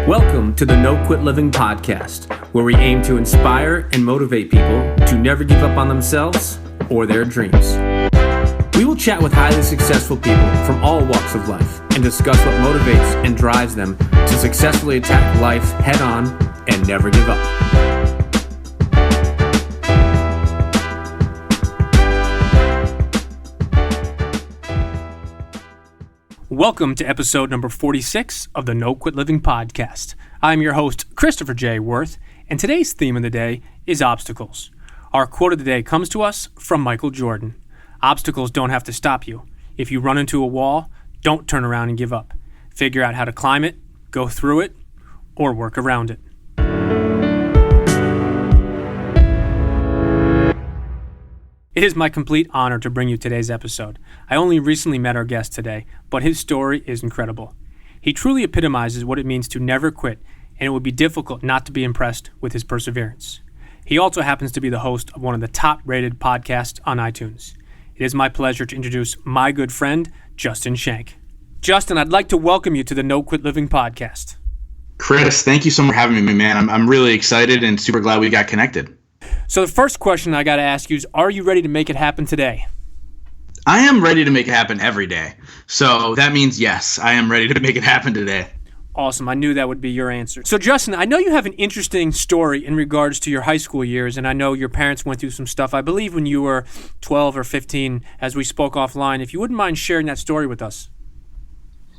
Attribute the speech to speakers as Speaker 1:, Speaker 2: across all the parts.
Speaker 1: Welcome to the No Quit Living podcast, where we aim to inspire and motivate people to never give up on themselves or their dreams. We will chat with highly successful people from all walks of life and discuss what motivates and drives them to successfully attack life head on and never give up. Welcome to episode number 46 of the No Quit Living podcast. I'm your host, Christopher J. Worth, and today's theme of the day is obstacles. Our quote of the day comes to us from Michael Jordan. Obstacles don't have to stop you. If you run into a wall, don't turn around and give up. Figure out how to climb it, go through it, or work around it. It is my complete honor to bring you today's episode. I only recently met our guest today, but his story is incredible. He truly epitomizes what it means to never quit, and it would be difficult not to be impressed with his perseverance. He also happens to be the host of one of the top-rated podcasts on iTunes. It is my pleasure to introduce my good friend, Justin Schenck. Justin, I'd like to welcome you to the No Quit Living podcast.
Speaker 2: Chris, thank you so much for having me, man. I'm really excited and super glad we got connected.
Speaker 1: So the first question I got to ask you is, are you ready to make it happen today?
Speaker 2: I am ready to make it happen every day. So that means yes, I am ready to make it happen today.
Speaker 1: Awesome. I knew that would be your answer. So Justin, I know you have an interesting story in regards to your high school years, and I know your parents went through some stuff, I believe when you were 12 or 15, as we spoke offline. If you wouldn't mind sharing that story with us.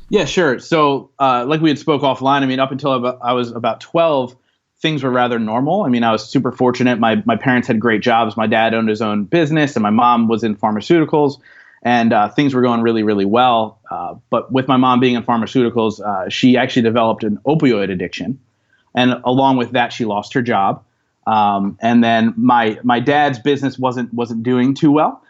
Speaker 2: Yeah, sure. So like we had spoke offline, up until I was about 12, things were rather normal. I was super fortunate. My parents had great jobs. My dad owned his own business, and my mom was in pharmaceuticals, and things were going really, really well. But with my mom being in pharmaceuticals, she actually developed an opioid addiction, and along with that, she lost her job. And then my dad's business wasn't doing too well,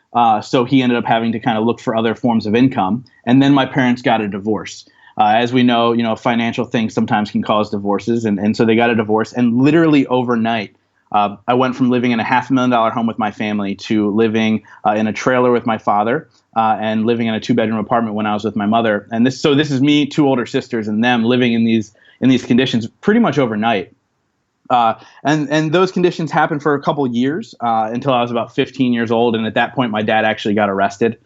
Speaker 2: so he ended up having to kind of look for other forms of income. And then my parents got a divorce. As we know, financial things sometimes can cause divorces. And so they got a divorce. And literally overnight, I went from living in a $500,000 home with my family to living in a trailer with my father and living in a 2-bedroom apartment when I was with my mother. And this is me, 2 older sisters, and them living in these conditions pretty much overnight. And those conditions happened for a couple years until I was about 15 years old. And at that point, my dad actually got arrested.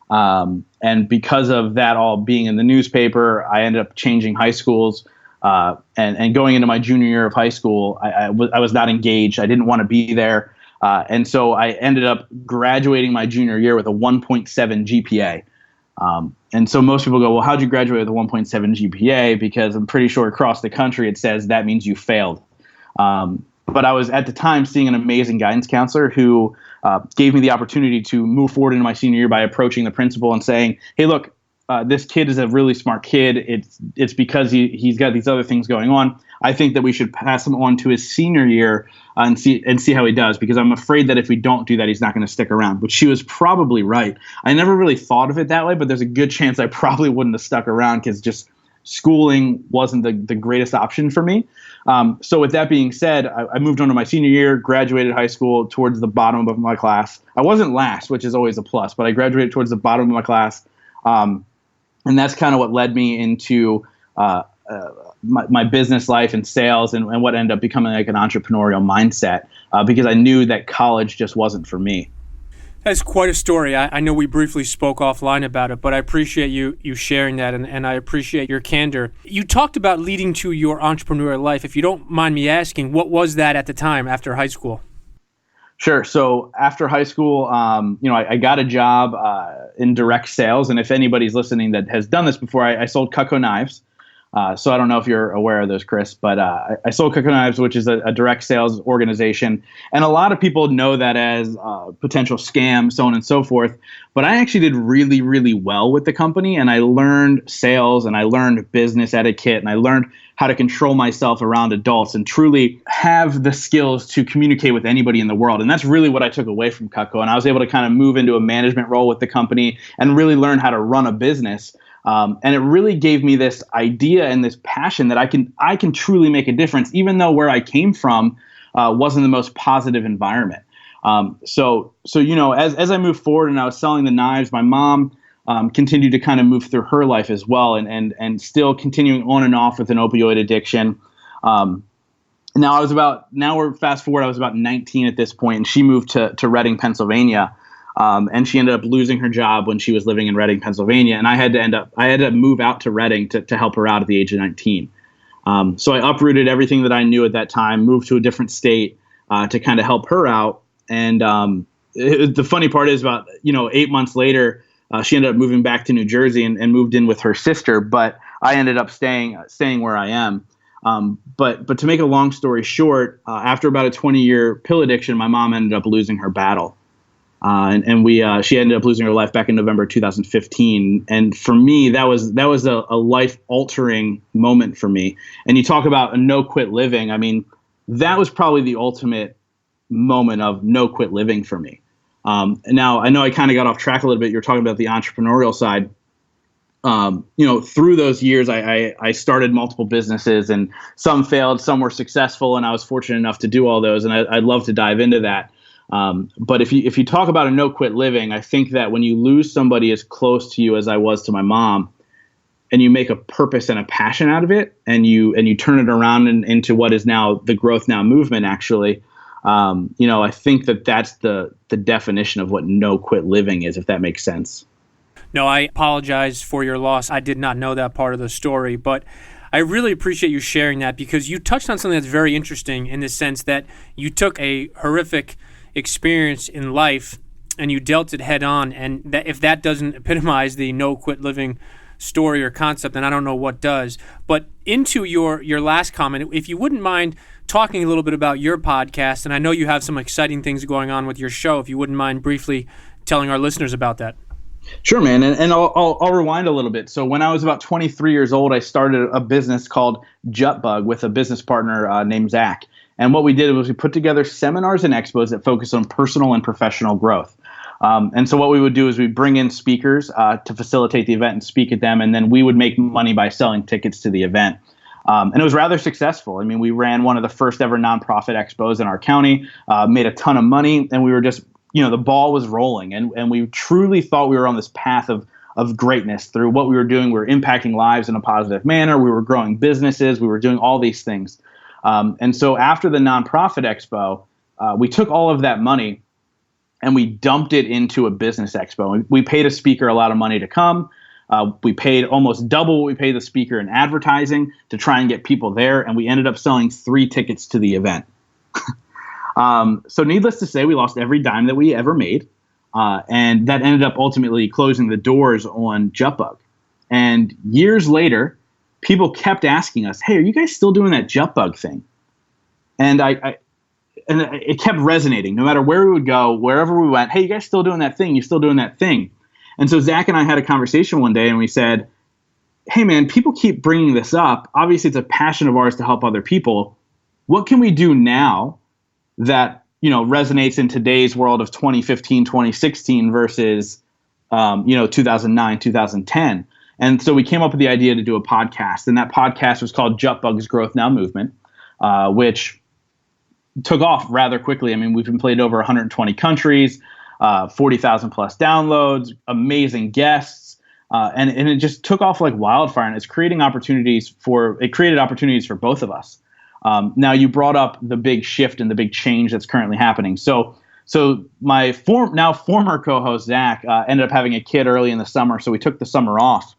Speaker 2: And because of that all being in the newspaper, I ended up changing high schools, and going into my junior year of high school, I was not engaged. I didn't want to be there. And so I ended up graduating my junior year with a 1.7 GPA. And so most people go, well, how'd you graduate with a 1.7 GPA? Because I'm pretty sure across the country it says that means you failed. But I was at the time seeing an amazing guidance counselor who gave me the opportunity to move forward into my senior year by approaching the principal and saying, hey, look, this kid is a really smart kid. It's because he's got these other things going on. I think that we should pass him on to his senior year and see how he does, because I'm afraid that if we don't do that, he's not going to stick around. But she was probably right. I never really thought of it that way, but there's a good chance I probably wouldn't have stuck around because just schooling wasn't the greatest option for me. So with that being said, I moved on to my senior year, graduated high school towards the bottom of my class. I wasn't last, which is always a plus, but I graduated towards the bottom of my class. And that's kind of what led me into my business life and sales and what ended up becoming like an entrepreneurial mindset, because I knew that college just wasn't for me.
Speaker 1: That's quite a story. I know we briefly spoke offline about it, but I appreciate you sharing that, and I appreciate your candor. You talked about leading to your entrepreneurial life. If you don't mind me asking, what was that at the time after high school?
Speaker 2: Sure. So after high school, I got a job in direct sales. And if anybody's listening that has done this before, I sold Cutco knives. So I don't know if you're aware of those, Chris, but I sold Cutco Knives, which is a direct sales organization. And a lot of people know that as potential scam, so on and so forth. But I actually did really, really well with the company. And I learned sales, and I learned business etiquette, and I learned how to control myself around adults and truly have the skills to communicate with anybody in the world. And that's really what I took away from Cutco. And I was able to kind of move into a management role with the company and really learn how to run a business. And it really gave me this idea and this passion that I can truly make a difference, even though where I came from wasn't the most positive environment. So as I moved forward and I was selling the knives, my mom continued to kind of move through her life as well, and still continuing on and off with an opioid addiction. Now we're fast forward. I was about 19 at this point, and she moved to Reading, Pennsylvania. And she ended up losing her job when she was living in Reading, Pennsylvania. And I had to move out to Reading to help her out at the age of 19. So I uprooted everything that I knew at that time, moved to a different state to kind of help her out. And the funny part is about 8 months later, she ended up moving back to New Jersey and moved in with her sister. But I ended up staying where I am. But to make a long story short, after about a 20-year pill addiction, my mom ended up losing her battle. She ended up losing her life back in November 2015. And for me, that was a life altering moment for me. And you talk about a no quit living. I mean, that was probably the ultimate moment of no quit living for me. Now I know I kind of got off track a little bit. You're talking about the entrepreneurial side. Through those years, I started multiple businesses, and some failed, some were successful, and I was fortunate enough to do all those. And I'd love to dive into that. But if you talk about a no quit living, I think that when you lose somebody as close to you as I was to my mom, and you make a purpose and a passion out of it, and you turn it around into what is now the Growth Now movement, actually, I think that's the definition of what no quit living is, if that makes sense.
Speaker 1: No, I apologize for your loss. I did not know that part of the story, but I really appreciate you sharing that, because you touched on something that's very interesting in the sense that you took a horrific experience in life and you dealt it head on. And that, if that doesn't epitomize the no quit living story or concept, then I don't know what does. But into your last comment, if you wouldn't mind talking a little bit about your podcast, and I know you have some exciting things going on with your show, if you wouldn't mind briefly telling our listeners about that.
Speaker 2: Sure, man. And I'll rewind a little bit. So when I was about 23 years old, I started a business called Jutbug with a business partner named Zach. And what we did was we put together seminars and expos that focus on personal and professional growth. And so what we would do is we bring in speakers to facilitate the event and speak at them, and then we would make money by selling tickets to the event. And it was rather successful. I mean, we ran one of the first ever nonprofit expos in our county, made a ton of money, and we were just, the ball was rolling. And we truly thought we were on this path of greatness through what we were doing. We were impacting lives in a positive manner. We were growing businesses. We were doing all these things. And so after the nonprofit expo, we took all of that money and we dumped it into a business expo. We paid a speaker a lot of money to come. We paid almost double what we paid the speaker in advertising to try and get people there. And we ended up selling 3 tickets to the event. So needless to say, we lost every dime that we ever made. And that ended up ultimately closing the doors on Jutbug. And years later, people kept asking us, "Hey, are you guys still doing that Jutbug thing?" And and it kept resonating no matter where we would go, wherever we went. "Hey, you guys still doing that thing? You still doing that thing?" And so Zach and I had a conversation one day and we said, "Hey man, people keep bringing this up. Obviously it's a passion of ours to help other people. What can we do now that, resonates in today's world of 2015, 2016 versus, 2009, 2010. And so we came up with the idea to do a podcast, and that podcast was called Jutbug's Growth Now Movement, which took off rather quickly. I mean, we've been played over 120 countries, 40,000 plus downloads, amazing guests, and it just took off like wildfire. And it's created opportunities for both of us. Now you brought up the big shift and the big change that's currently happening. So my former co-host Zach ended up having a kid early in the summer, so we took the summer off.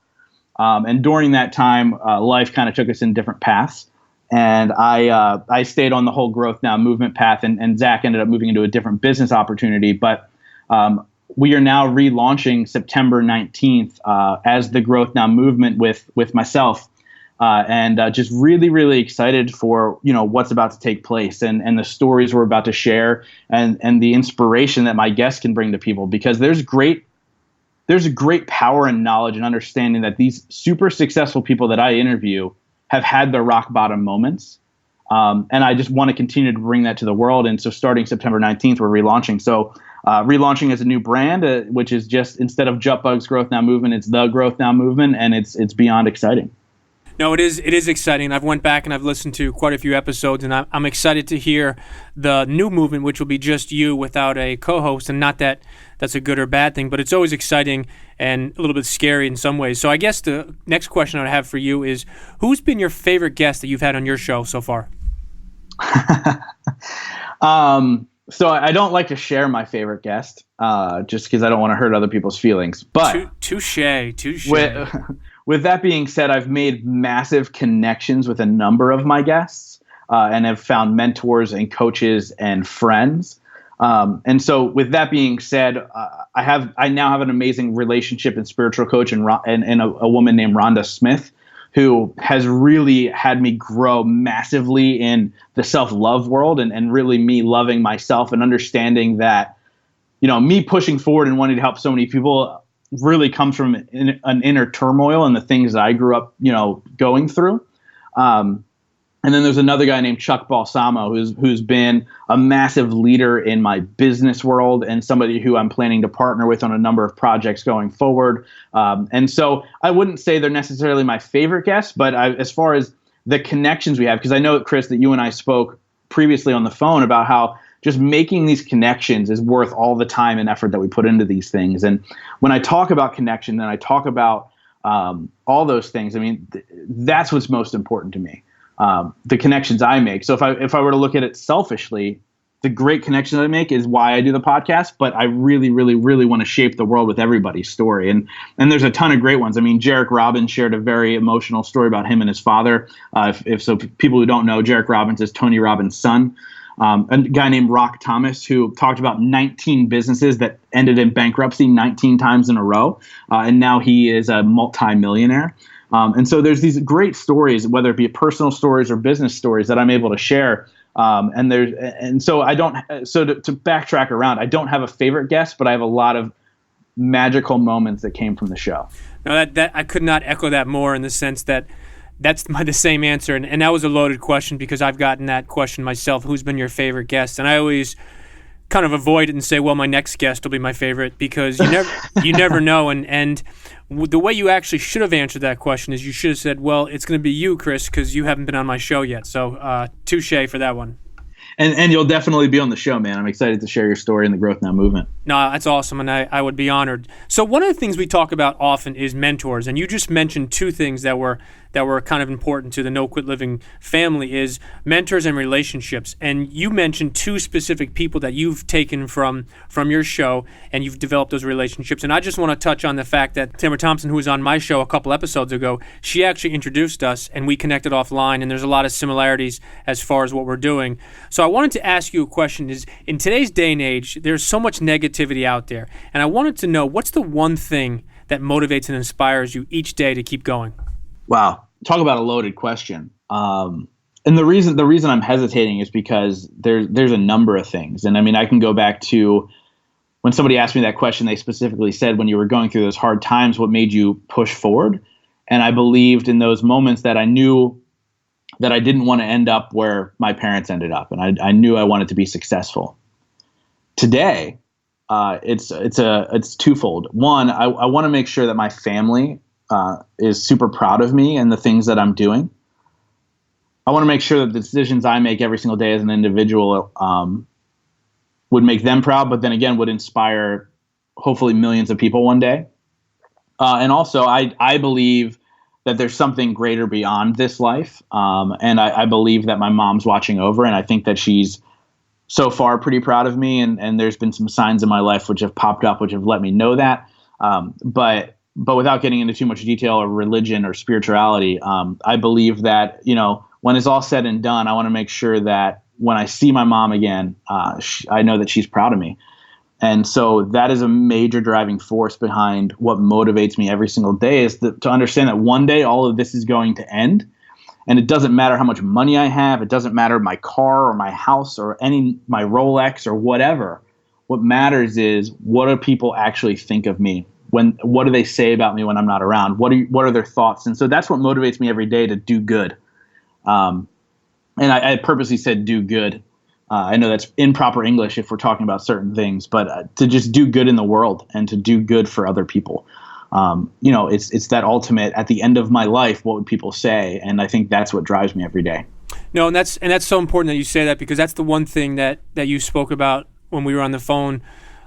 Speaker 2: And during that time, life kind of took us in different paths. And I stayed on the whole Growth Now movement path, and Zach ended up moving into a different business opportunity. But we are now relaunching September 19th as the Growth Now movement with myself. And just really, really excited for, what's about to take place and the stories we're about to share and the inspiration that my guests can bring to people, because there's a great power and knowledge and understanding that these super successful people that I interview have had their rock bottom moments. And I just want to continue to bring that to the world. And so starting September 19th, we're relaunching. So relaunching as a new brand, which is just, instead of Jutbug's Growth Now Movement, it's the Growth Now Movement, and it's beyond exciting.
Speaker 1: No, it is. It is exciting. I've went back and I've listened to quite a few episodes, and I'm excited to hear the new movement, which will be just you without a co-host. And not that that's a good or bad thing, but it's always exciting and a little bit scary in some ways. So I guess the next question I have for you is, who's been your favorite guest that you've had on your show so far?
Speaker 2: So I don't like to share my favorite guest, just because I don't want to hurt other people's feelings. But
Speaker 1: touche.
Speaker 2: With that being said, I've made massive connections with a number of my guests, and have found mentors and coaches and friends. And so with that being said, I now have an amazing relationship and spiritual coach and a woman named Rhonda Smith, who has really had me grow massively in the self-love world and really me loving myself and understanding that, me pushing forward and wanting to help so many people really comes from an inner turmoil and the things that I grew up, going through. And then there's another guy named Chuck Balsamo, who's been a massive leader in my business world and somebody who I'm planning to partner with on a number of projects going forward. And so I wouldn't say they're necessarily my favorite guests, but as far as the connections we have, because I know, Chris, that you and I spoke previously on the phone about how just making these connections is worth all the time and effort that we put into these things. And when I talk about connection and I talk about all those things, I mean, that's what's most important to me. The connections I make. So if I were to look at it selfishly, the great connection that I make is why I do the podcast, but I really, really, really want to shape the world with everybody's story. And there's a ton of great ones. I mean, Jarek Robbins shared a very emotional story about him and his father. If people who don't know, Jarek Robbins is Tony Robbins' son. A guy named Rock Thomas, who talked about 19 businesses that ended in bankruptcy 19 times in a row. And now he is a multimillionaire. And so there's these great stories, whether it be personal stories or business stories, that I'm able to share. So to backtrack around, I don't have a favorite guest, but I have a lot of magical moments that came from the show.
Speaker 1: No, that I could not echo that more, in the sense that that's the same answer. And that was a loaded question, because I've gotten that question myself. Who's been your favorite guest? And I always kind of avoid it and say, well, my next guest will be my favorite, because you never know. And the way you actually should have answered that question is you should have said, well, it's going to be you, Chris, because you haven't been on my show yet. So touche for that one.
Speaker 2: And you'll definitely be on the show, man. I'm excited to share your story in the Growth Now movement.
Speaker 1: No, that's awesome, and I would be honored. So one of the things we talk about often is mentors, and you just mentioned two things that were kind of important to the No Quit Living family, is mentors and relationships. And you mentioned two specific people that you've taken from your show, and you've developed those relationships. And I just want to touch on the fact that Tamara Thompson, who was on my show a couple episodes ago, she actually introduced us, and we connected offline, and there's a lot of similarities as far as what we're doing. So I wanted to ask you a question. Is in today's day and age, there's so much negativity out there, and I wanted to know, what's the one thing that motivates and inspires you each day to keep going?
Speaker 2: Wow. Talk about a loaded question. And the reason I'm hesitating is because there's a number of things. And I mean, I can go back to when somebody asked me that question, they specifically said, when you were going through those hard times, what made you push forward? And I believed in those moments that I knew that I didn't want to end up where my parents ended up. And I knew I wanted to be successful. Today, it's twofold. One, I want to make sure that my family is super proud of me and the things that I'm doing. I want to make sure that the decisions I make every single day as an individual would make them proud, but then again would inspire hopefully millions of people one day. And also, I believe that there's something greater beyond this life. And I believe that my mom's watching over, and I think that she's so far pretty proud of me. And there's been some signs in my life which have popped up, which have let me know that. But without getting into too much detail or religion or spirituality, I believe that, when it's all said and done, I want to make sure that when I see my mom again, I know that she's proud of me. And so that is a major driving force behind what motivates me every single day, is to understand that one day all of this is going to end. And it doesn't matter how much money I have. It doesn't matter my car or my house or my Rolex or whatever. What matters is, what do people actually think of me? What do they say about me when I'm not around? What are their thoughts? And so that's what motivates me every day to do good. And I purposely said do good. I know that's improper English if we're talking about certain things, but to just do good in the world and to do good for other people. It's that ultimate at the end of my life, what would people say? And I think that's what drives me every day.
Speaker 1: No, and that's so important that you say that, because that's the one thing that you spoke about when we were on the phone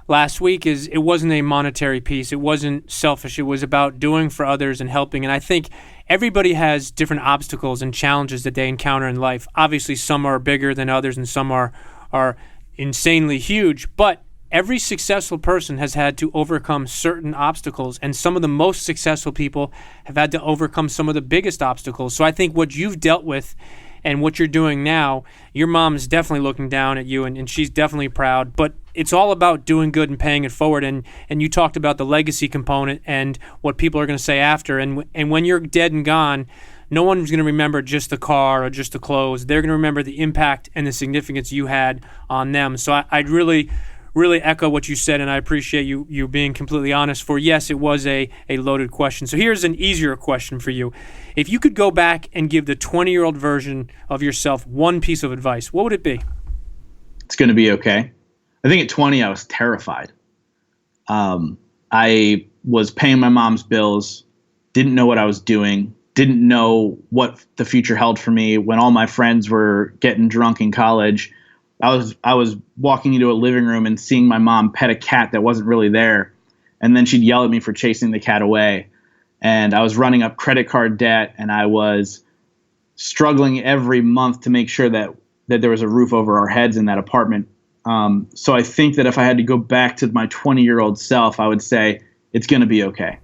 Speaker 1: last week. Is it wasn't a monetary piece. It wasn't selfish. It was about doing for others and helping. And I think everybody has different obstacles and challenges that they encounter in life. Obviously, some are bigger than others and some are insanely huge, but every successful person has had to overcome certain obstacles, and some of the most successful people have had to overcome some of the biggest obstacles. So I think what you've dealt with and what you're doing now, your mom's definitely looking down at you, and she's definitely proud, but it's all about doing good and paying it forward. And you talked about the legacy component and what people are going to say after, and when you're dead and gone, no one's going to remember just the car or just the clothes. They're going to remember the impact and the significance you had on them. So I'd really echo what you said, and I appreciate you being completely honest. For yes, it was a loaded question. So here's an easier question for you. If you could go back and give the 20-year-old version of yourself one piece of advice, what would it be?
Speaker 2: It's going to be okay. I think at 20, I was terrified. I was paying my mom's bills, didn't know what I was doing, didn't know what the future held for me. When all my friends were getting drunk in college, I was walking into a living room and seeing my mom pet a cat that wasn't really there. And then she'd yell at me for chasing the cat away. And I was running up credit card debt, and I was struggling every month to make sure that there was a roof over our heads in that apartment. So I think that if I had to go back to my 20-year-old self, I would say it's going to be okay.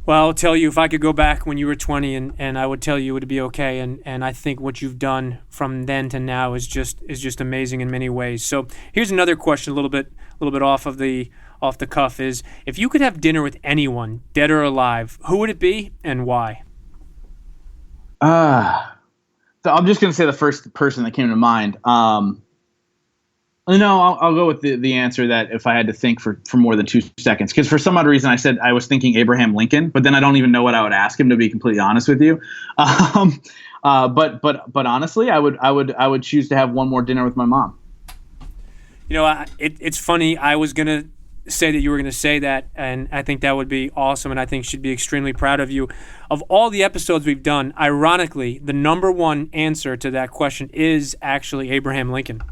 Speaker 1: Well, I'll tell you, if I could go back when you were 20, and I would tell you it would be okay. And I think what you've done from then to now is just amazing in many ways. So here's another question, a little bit off the cuff, is if you could have dinner with anyone, dead or alive, who would it be and why?
Speaker 2: So I'm just going to say the first person that came to mind. No, I'll go with the answer that if I had to think for more than 2 seconds, because for some odd reason I said I was thinking Abraham Lincoln, but then I don't even know what I would ask him, to be completely honest with you. But honestly, I would choose to have one more dinner with my mom.
Speaker 1: It's funny. I was gonna say that you were gonna say that, and I think that would be awesome, and I think she'd be extremely proud of you. Of all the episodes we've done, ironically, the number one answer to that question is actually Abraham Lincoln.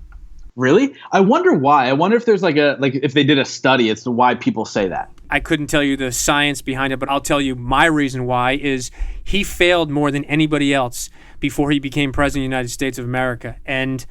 Speaker 2: Really? I wonder why. I wonder if there's if they did a study as to why people say that.
Speaker 1: I couldn't tell you the science behind it, but I'll tell you my reason why is he failed more than anybody else before he became president of the United States of America. And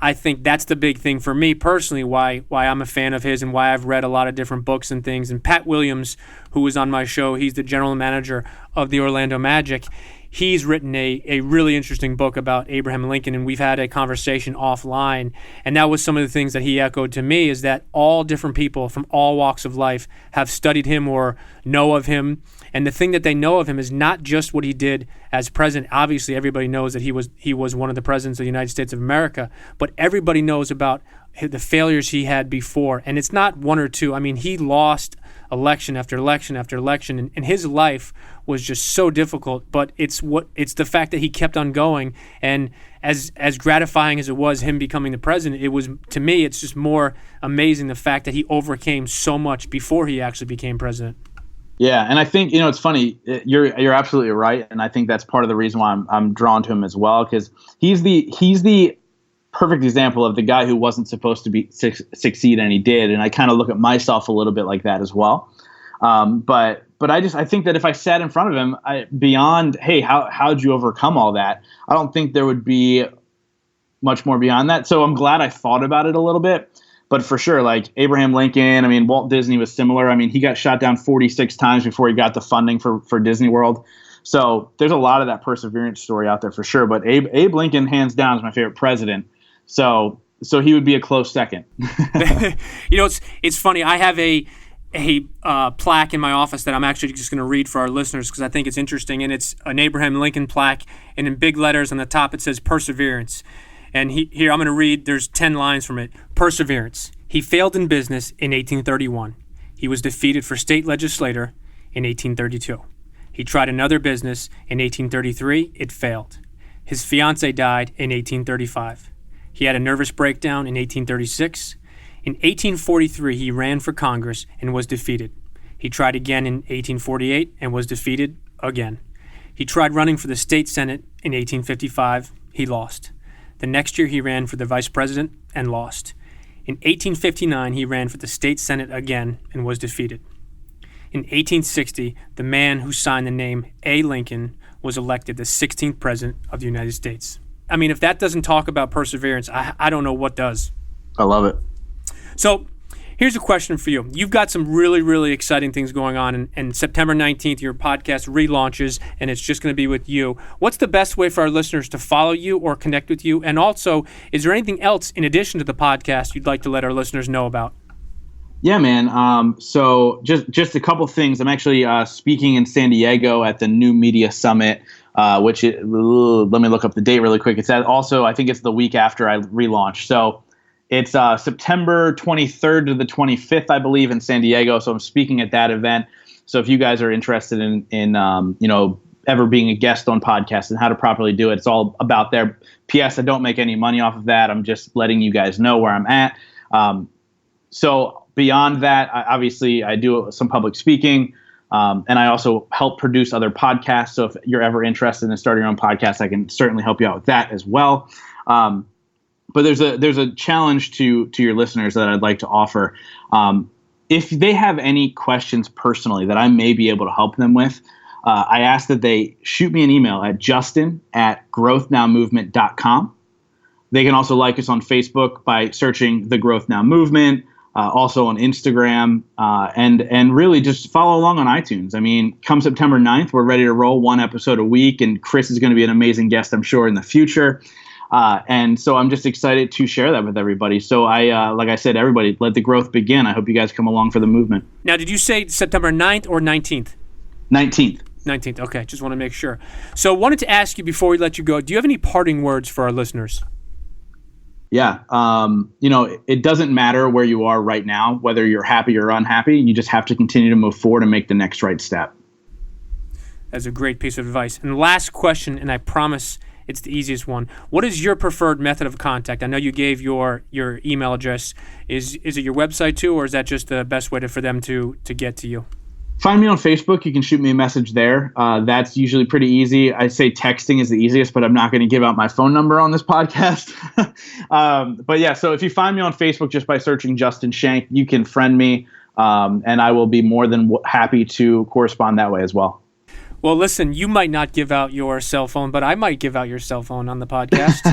Speaker 1: I think that's the big thing for me personally, why I'm a fan of his and why I've read a lot of different books and things. And Pat Williams, who was on my show, he's the general manager of the Orlando Magic. He's written a really interesting book about Abraham Lincoln, and we've had a conversation offline. And that was some of the things that he echoed to me, is that all different people from all walks of life have studied him or know of him. And the thing that they know of him is not just what he did as president. Obviously, everybody knows that he was one of the presidents of the United States of America, but everybody knows about the failures he had before. And it's not one or two. I mean, he lost election after election after election, and his life was just so difficult, but it's the fact that he kept on going. And as gratifying as it was him becoming the president, it was, to me, it's just more amazing the fact that he overcame so much before he actually became president.
Speaker 2: Yeah, and I think, it's funny, you're absolutely right, and I think that's part of the reason why I'm drawn to him as well, because he's the perfect example of the guy who wasn't supposed to succeed, and he did. And I kind of look at myself a little bit like that as well. But I think that if I sat in front of him, beyond, hey, how'd you overcome all that? I don't think there would be much more beyond that. So I'm glad I thought about it a little bit. But for sure, like Abraham Lincoln, I mean, Walt Disney was similar. I mean, he got shot down 46 times before he got the funding for Disney World. So there's a lot of that perseverance story out there for sure. But Abe Lincoln, hands down, is my favorite president. So he would be a close second.
Speaker 1: It's funny. I have a plaque in my office that I'm actually just going to read for our listeners because I think it's interesting. And it's an Abraham Lincoln plaque, and in big letters on the top it says perseverance. And here I'm going to read, there's 10 lines from it. Perseverance. He failed in business in 1831. He was defeated for state legislator in 1832. He tried another business in 1833. It failed. His fiancée died in 1835. He had a nervous breakdown in 1836. In 1843, he ran for Congress and was defeated. He He tried again in 1848 and was defeated again. He tried running for the state senate in 1855. He lost. The next year he ran for the vice president and lost. In 1859 he ran for the state senate again and was defeated. In 1860, the man who signed the name A. Lincoln was elected the 16th president of the United States. I mean, if that doesn't talk about perseverance, I don't know what does.
Speaker 2: I love it.
Speaker 1: So here's a question for you. You've got some really, really exciting things going on, and September 19th, your podcast relaunches, and it's just going to be with you. What's the best way for our listeners to follow you or connect with you? And also, is there anything else in addition to the podcast you'd like to let our listeners know about?
Speaker 2: Yeah, man. So just a couple things. I'm actually speaking in San Diego at the New Media Summit, let me look up the date really quick. I think it's the week after I relaunch. So it's September 23rd to the 25th, I believe, in San Diego. So I'm speaking at that event. So if you guys are interested in ever being a guest on podcasts and how to properly do it, it's all about there. P.S. I don't make any money off of that. I'm just letting you guys know where I'm at. So beyond that, I do some public speaking, and I also help produce other podcasts. So if you're ever interested in starting your own podcast, I can certainly help you out with that as well. But there's a challenge to your listeners that I'd like to offer. If they have any questions personally that I may be able to help them with, I ask that they shoot me an email at justin@growthnowmovement.com. They can also like us on Facebook by searching The Growth Now Movement. Also on Instagram, and really just follow along on iTunes. I mean, come September 9th, we're ready to roll one episode a week, and Chris is going to be an amazing guest, I'm sure, in the future. And so I'm just excited to share that with everybody. So like I said, everybody, let the growth begin. I hope you guys come along for the movement.
Speaker 1: Now, did you say September 9th or 19th?
Speaker 2: 19th.
Speaker 1: 19th, okay. Just want to make sure. So wanted to ask you before we let you go, do you have any parting words for our listeners?
Speaker 2: Yeah. It doesn't matter where you are right now, whether you're happy or unhappy. You just have to continue to move forward and make the next right step.
Speaker 1: That's a great piece of advice. And last question, and I promise it's the easiest one. What is your preferred method of contact? I know you gave your email address. Is it your website too, or is that just the best way for them to get to you?
Speaker 2: Find me on Facebook. You can shoot me a message there. That's usually pretty easy. I say texting is the easiest, but I'm not going to give out my phone number on this podcast. But yeah, so if you find me on Facebook just by searching Justin Schenck, you can friend me, and I will be more than happy to correspond that way as well.
Speaker 1: Well, listen, you might not give out your cell phone, but I might give out your cell phone on the podcast.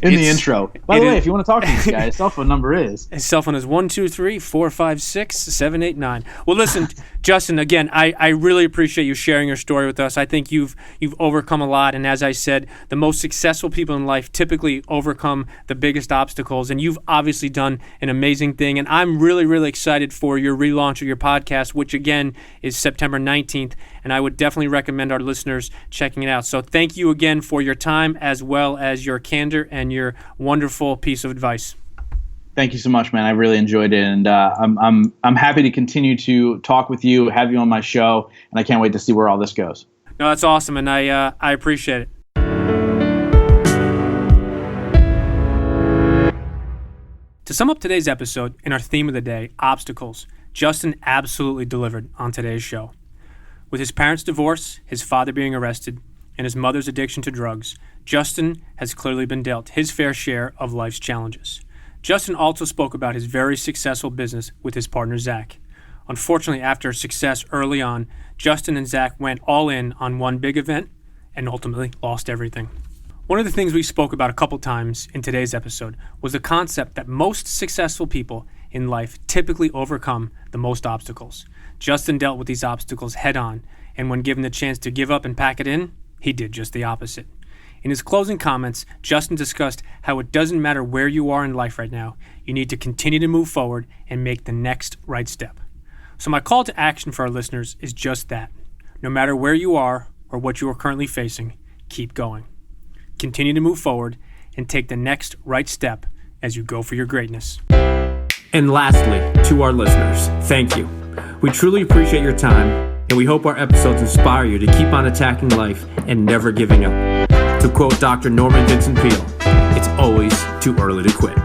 Speaker 2: In the intro. By the way, if you want to talk to this guy, his cell phone number is?
Speaker 1: His cell phone is 123-456-789. Well, listen, Justin, again, I really appreciate you sharing your story with us. I think you've overcome a lot, and as I said, the most successful people in life typically overcome the biggest obstacles, and you've obviously done an amazing thing, and I'm really, really excited for your relaunch of your podcast, which, again, is September 19th, and I would definitely recommend our listeners checking it out. So thank you again for your time as well as your candor and your wonderful piece of advice.
Speaker 2: Thank you so much, man. I really enjoyed it, and I'm happy to continue to talk with you, have you on my show, and I can't wait to see where all this goes.
Speaker 1: No, that's awesome, and I appreciate it. To sum up today's episode and our theme of the day, obstacles, Justin absolutely delivered on today's show. With his parents' divorce, his father being arrested, and his mother's addiction to drugs, Justin has clearly been dealt his fair share of life's challenges. Justin also spoke about his very successful business with his partner, Zach. Unfortunately, after success early on, Justin and Zach went all in on one big event and ultimately lost everything. One of the things we spoke about a couple times in today's episode was the concept that most successful people in life typically overcome the most obstacles. Justin dealt with these obstacles head on, and when given the chance to give up and pack it in, he did just the opposite. In his closing comments, Justin discussed how it doesn't matter where you are in life right now, you need to continue to move forward and make the next right step. So my call to action for our listeners is just that. No matter where you are or what you are currently facing, keep going. Continue to move forward and take the next right step as you go for your greatness. And lastly, to our listeners, thank you. We truly appreciate your time, and we hope our episodes inspire you to keep on attacking life and never giving up. To quote Dr. Norman Vincent Peale, it's always too early to quit.